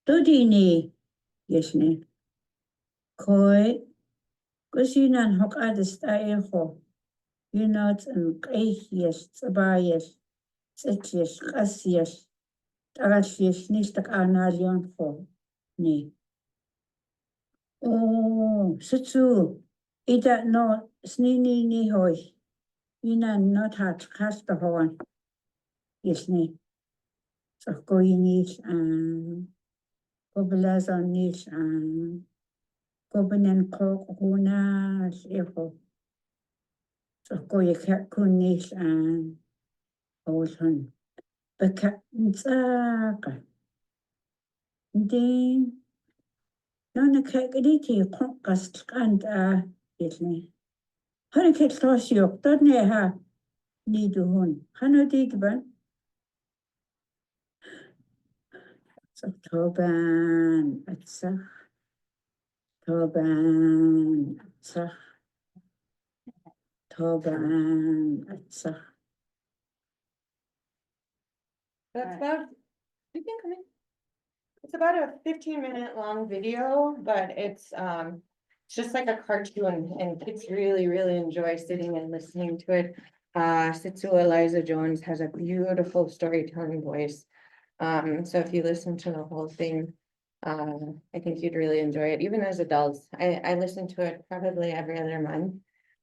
Dodini Yesne. Koi Kusinan Hokadis Taeho. Unot and Kaisius, Sabayas, Setius, Cassius, Tarasius, Nistak Analion for ni. Oh, Sitsu, Ida no Snini ni hoi. Yunan not hat cast the horn. Yes, ni. So going nis and Kobalazon nis and Kobanan Kokunas, Echo. So Koyukon nis and Olson. Bacatnsaka. Then Nona Kakaditi Concast and Disney. Honeycake toss you, don't you have need to hun? Hano did ban. So Toban atsa. Toban atsa. Toban atsa. That's about, you can come in. It's about a 15-minute long video, but it's just like a cartoon and kids really enjoy sitting and listening to it. Sitsu Eliza Jones has a beautiful storytelling voice. So if you listen to the whole thing, I think you'd really enjoy it, even as adults. I listen to it probably every other month,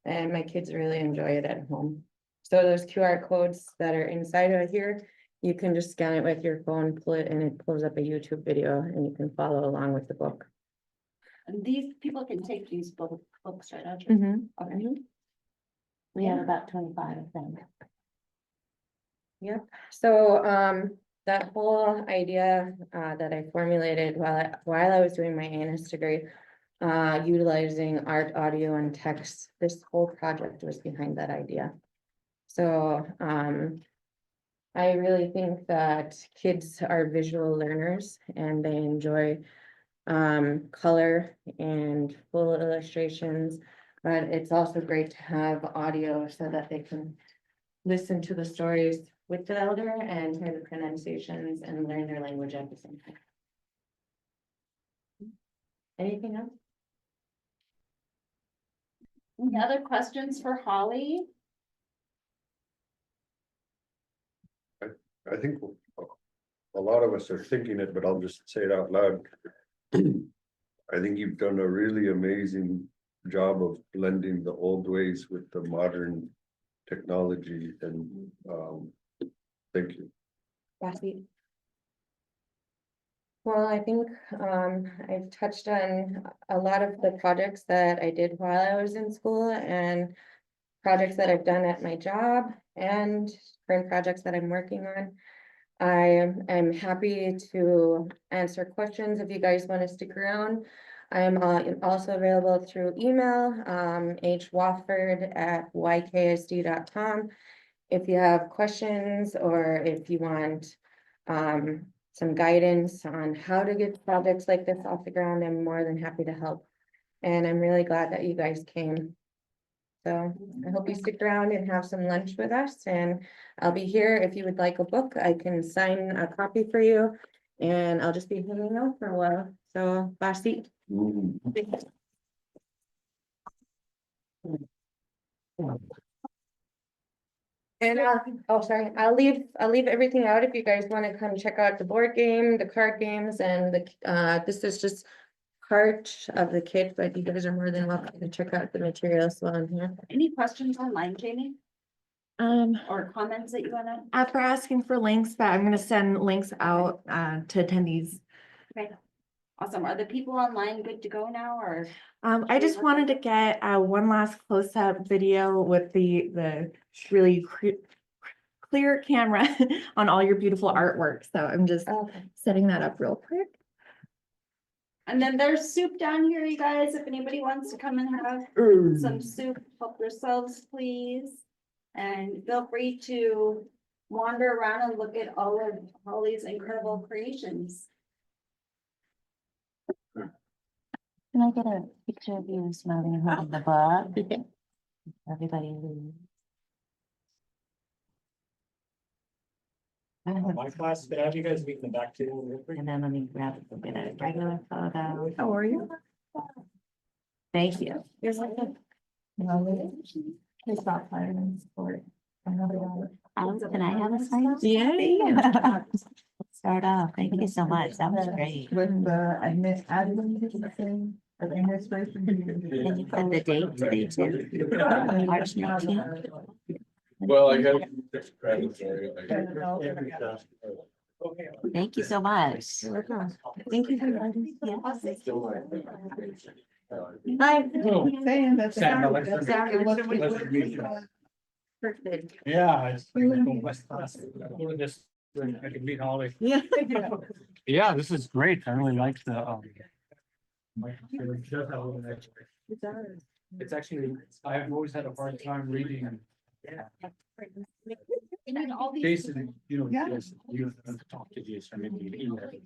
and my kids really enjoy it at home. So those QR codes that are inside of here, you can just scan it with your phone, pull it, and it pulls up a YouTube video, and you can follow along with the book. And these people can take these books, right? Audrey? Mhm. Okay. We have about 25 of them. Yep, so that whole idea that I formulated while I was doing my ANS degree, utilizing art, audio, and text, this whole project was behind that idea. So I really think that kids are visual learners and they enjoy color and full illustrations, but it's also great to have audio so that they can listen to the stories with the elder and hear the pronunciations and learn their language at the same time. Anything else? Any other questions for Holly? I think a lot of us are thinking it, but I'll just say it out loud. I think you've done a really amazing job of blending the old ways with the modern technology and, thank you. Bessie? Well, I think I've touched on a lot of the projects that I did while I was in school and projects that I've done at my job and current projects that I'm working on. I am happy to answer questions if you guys want to stick around. I am also available through email, hwofford@ykisd.com. If you have questions or if you want some guidance on how to get projects like this off the ground, I'm more than happy to help. And I'm really glad that you guys came. So I hope you stick around and have some lunch with us, and I'll be here if you would like a book. I can sign a copy for you, and I'll just be hanging out for a while. So, Basi. And sorry, I'll leave everything out if you guys want to come check out the board game, the card games, and this is just part of the kit, but you guys are more than welcome to check out the materials while I'm here. Any questions online, Jamie, or comments that you wanna? After asking for links, but I'm gonna send links out to attendees. Awesome. Are the people online good to go now, or? I just wanted to get one last close-up video with the really clear camera on all your beautiful artwork. So I'm just setting that up real quick. And then there's soup down here, you guys, if anybody wants to come and have some soup, help yourselves, please. And feel free to wander around and look at all of Holly's incredible creations. Can I get a picture of you smiling and holding the book? Everybody leave. My class, could I have you guys meet in the back too? And then let me grab a regular photo. How are you? Thank you. There's like a. It's not fire and sport. Can I have a sign? Yeah. Start off. Thank you so much. That was great. With the administration of administration. And you put the date today too. March 19th. Well, I got. Thank you so much. Thank you. Hi. Saying that. Perfect. Yeah. I can meet Holly. Yeah. Yeah, this is great. I really like the. It's actually, I've always had a hard time reading. Jason, you know, you talk to Jason, maybe.